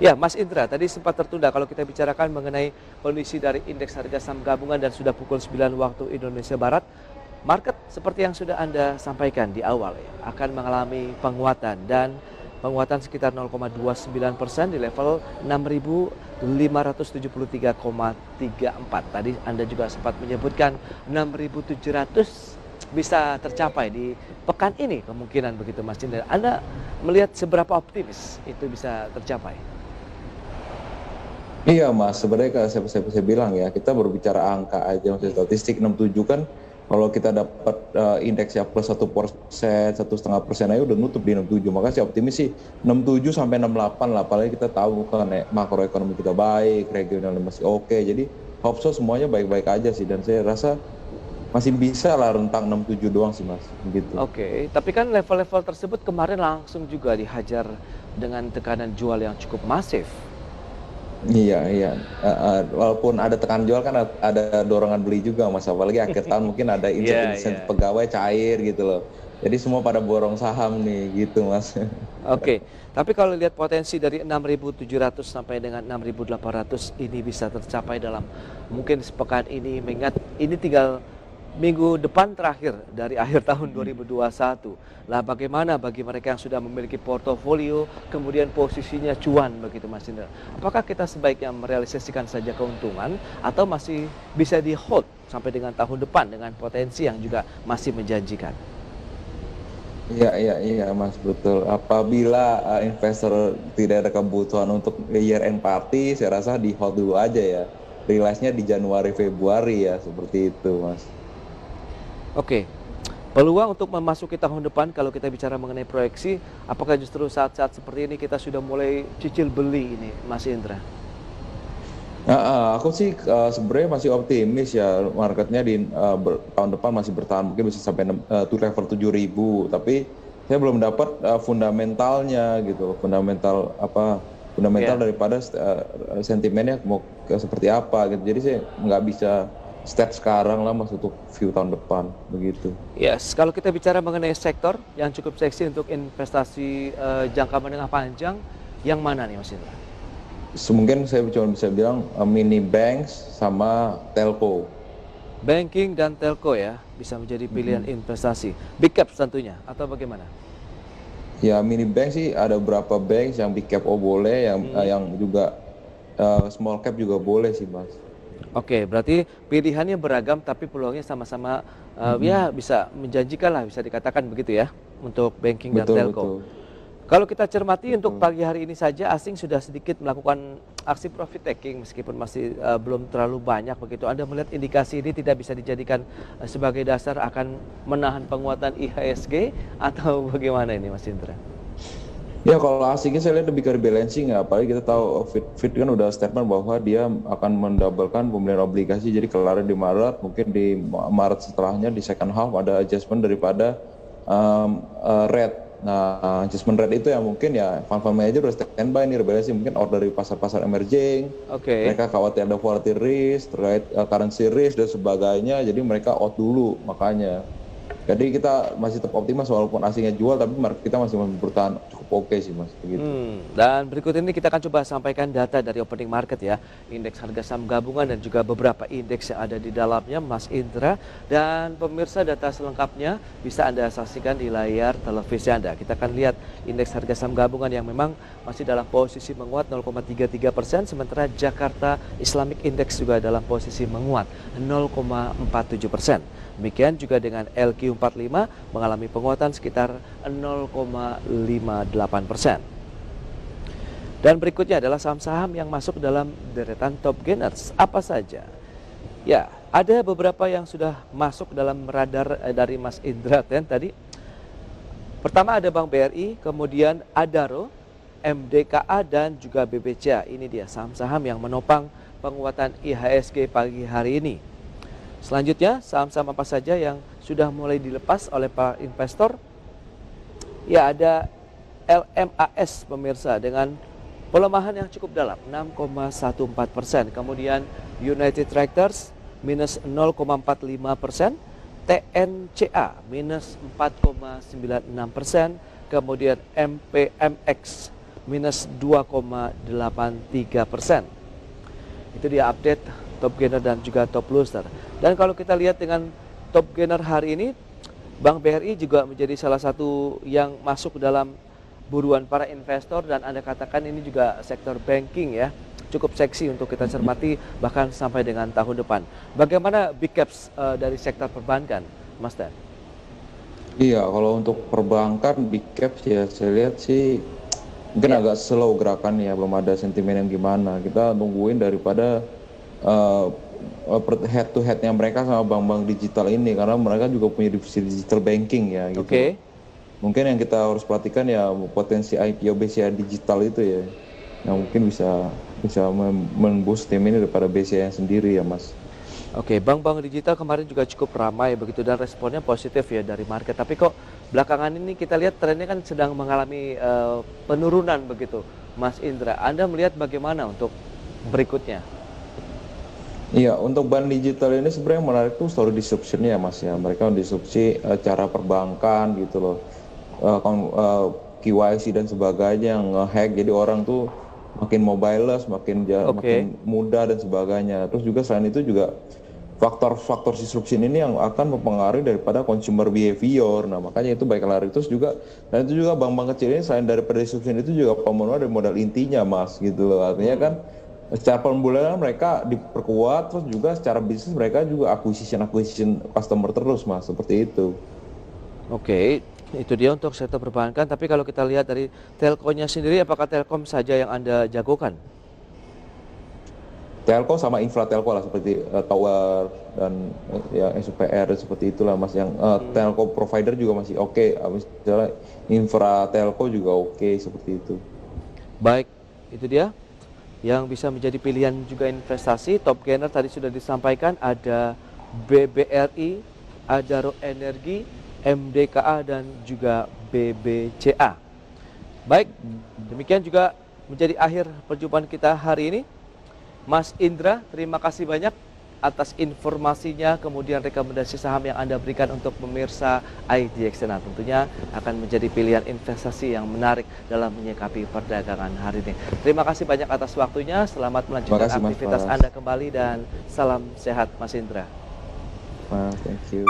Ya, Mas Indra, tadi sempat tertunda kalau kita bicarakan mengenai kondisi dari indeks harga saham gabungan dan sudah pukul 9 waktu Indonesia Barat. Market seperti yang sudah Anda sampaikan di awal ya, akan mengalami penguatan dan penguatan sekitar 0,29% di level 6.573,34. Tadi Anda juga sempat menyebutkan 6.700 bisa tercapai di pekan ini kemungkinan begitu Mas Indra. Anda melihat seberapa optimis itu bisa tercapai? Iya Mas, sebenarnya kayak saya bilang ya, kita berbicara angka aja, maksudnya statistik 67 kan, kalau kita dapat indeksnya plus 1%, 1,5% aja udah nutup di 67. Maka saya optimis sih 67 sampai 68 lah, apalagi kita tahu kan makroekonomi kita baik, regional masih oke, jadi hope so semuanya baik-baik aja sih, dan saya rasa masih bisa lah rentang 67 doang sih Mas, begitu. Oke, tapi kan level-level tersebut kemarin langsung juga dihajar dengan tekanan jual yang cukup masif. Iya, iya. Walaupun ada tekanan jual kan ada dorongan beli juga Mas, apalagi akhir tahun mungkin ada Iya, insentif-insentif iya. pegawai cair gitu loh. Jadi semua pada borong saham nih gitu Mas. Oke, tapi kalau lihat potensi dari 6.700 sampai dengan 6.800 ini bisa tercapai dalam mungkin sepekan ini, mengingat ini tinggal minggu depan terakhir dari akhir tahun 2021. Lah bagaimana bagi mereka yang sudah memiliki portofolio, kemudian posisinya cuan begitu Mas Indra? Apakah kita sebaiknya merealisasikan saja keuntungan atau masih bisa di hold sampai dengan tahun depan dengan potensi yang juga masih menjanjikan? Iya, iya, iya Mas, betul. Apabila investor tidak ada kebutuhan untuk year end party, saya rasa di hold dulu aja ya. Realize-nya di Januari Februari ya, seperti itu Mas. Oke, peluang untuk memasuki tahun depan kalau kita bicara mengenai proyeksi, apakah justru saat-saat seperti ini kita sudah mulai cicil beli ini, Mas Indra? Aku sih sebenarnya masih optimis ya, marketnya di tahun depan masih bertahan, mungkin bisa sampai to level 7.000, tapi saya belum dapat fundamentalnya gitu, fundamental Ya. daripada sentimennya mau seperti apa gitu. Jadi saya nggak bisa start sekarang lah Mas untuk view tahun depan begitu. Yes, kalau kita bicara mengenai sektor yang cukup seksi untuk investasi jangka menengah panjang, yang mana nih Mas Indra? Mungkin saya cuma bisa bilang mini banks sama telco. Banking dan telco ya, bisa menjadi pilihan Mm-mm. investasi. Big caps tentunya, atau bagaimana? Ya mini bank sih ada beberapa bank yang big cap boleh, yang juga small cap juga boleh sih Mas. Oke, berarti pilihannya beragam tapi peluangnya sama-sama Mm-mm. ya bisa menjanjikan lah, bisa dikatakan begitu ya untuk banking dan Betul, telco. betul, Kalau kita cermati untuk betul. pagi hari ini saja asing sudah sedikit melakukan aksi profit taking meskipun masih belum terlalu banyak begitu. Anda melihat indikasi ini tidak bisa dijadikan sebagai dasar akan menahan penguatan IHSG atau bagaimana ini Mas Indra? Ya kalau asingnya saya lihat lebih ke rebalancing ya, apalagi kita tahu Fit kan udah statement bahwa dia akan mendabelkan pembelian obligasi, jadi kelar di Maret, mungkin di Maret setelahnya di second half ada adjustment daripada rate. Nah adjustment rate itu yang mungkin ya fund manager udah standby nih rebalancing, mungkin order dari pasar-pasar emerging, Oke. mereka khawatir ada volatility risk terkait currency risk dan sebagainya, jadi mereka out dulu makanya. Jadi kita masih tetap optimis walaupun asingnya jual, tapi market kita masih bertahan cukup oke sih Mas, begitu. Dan berikut ini kita akan coba sampaikan data dari opening market ya, indeks harga saham gabungan dan juga beberapa indeks yang ada di dalamnya Mas Indra. Dan pemirsa, data selengkapnya bisa Anda saksikan di layar televisi Anda. Kita akan lihat indeks harga saham gabungan yang memang masih dalam posisi menguat 0,33%, sementara Jakarta Islamic Index juga dalam posisi menguat 0,47%. Demikian juga dengan LQ45 mengalami penguatan sekitar 0,58%. Dan berikutnya adalah saham-saham yang masuk dalam deretan top gainers. Apa saja? Ya, ada beberapa yang sudah masuk dalam radar dari Mas Indra tadi. Pertama ada Bank BRI, kemudian Adaro, MDKA dan juga BBCA. Ini dia saham-saham yang menopang penguatan IHSG pagi hari ini. Selanjutnya, saham-saham apa saja yang sudah mulai dilepas oleh para investor? Ya, ada LMAS pemirsa dengan pelemahan yang cukup dalam 6,14%. Kemudian United Tractors minus 0,45%, TNCA minus 4,96%, kemudian MPMX minus 2,83%. Itu dia update top gainer dan juga top loser. Dan kalau kita lihat dengan top gainer hari ini, Bank BRI juga menjadi salah satu yang masuk dalam buruan para investor, dan Anda katakan ini juga sektor banking ya, cukup seksi untuk kita cermati bahkan sampai dengan tahun depan. Bagaimana big caps dari sektor perbankan, Mas Dan? Iya, kalau untuk perbankan big caps ya saya lihat sih mungkin agak slow gerakan ya, belum ada sentimen yang gimana. Kita tungguin daripada head to headnya mereka sama bank-bank digital ini, karena mereka juga punya divisi digital banking ya gitu. Oke. Mungkin yang kita harus perhatikan ya potensi IPO BCA digital itu ya, yang mungkin bisa memboost tim ini daripada BCA yang sendiri ya Mas. Oke, bank-bank digital kemarin juga cukup ramai begitu dan responnya positif ya dari market. Tapi kok belakangan ini kita lihat trennya kan sedang mengalami penurunan begitu, Mas Indra. Anda melihat bagaimana untuk berikutnya? Iya, untuk bank digital ini sebenarnya yang menarik tuh story disruption-nya ya Mas ya. Mereka disrupsi cara perbankan gitu loh. KYC dan sebagainya yang nge-hack, jadi orang tuh makin mobileless, makin mudah dan sebagainya. Terus juga selain itu juga faktor-faktor disruption ini yang akan mempengaruhi daripada consumer behavior. Nah makanya itu baik lari terus juga, dan itu juga bank-bank kecil ini selain daripada disruption itu juga pemenuhan dari modal intinya Mas gitu loh. Artinya kan secara pembulanan mereka diperkuat, terus juga secara bisnis mereka juga acquisition customer terus Mas, seperti itu. Oke, itu dia untuk sektor perbankan. Tapi kalau kita lihat dari telkonya sendiri, apakah Telkom saja yang Anda jagokan? Telco sama infra telco lah, seperti tower dan ya SUPR seperti itulah Mas. Yang telco provider juga masih oke. Misalnya infra telco juga oke, seperti itu. Baik, itu dia yang bisa menjadi pilihan juga investasi. Top gainer tadi sudah disampaikan, ada BBRI, Adaro Energi, MDKA dan juga BBCA. Baik, demikian juga menjadi akhir perjumpaan kita hari ini. Mas Indra, terima kasih banyak atas informasinya, kemudian rekomendasi saham yang Anda berikan untuk pemirsa IDX. Nah, tentunya akan menjadi pilihan investasi yang menarik dalam menyikapi perdagangan hari ini. Terima kasih banyak atas waktunya, selamat melanjutkan aktivitas Anda kembali dan salam sehat Mas Indra. Thank you.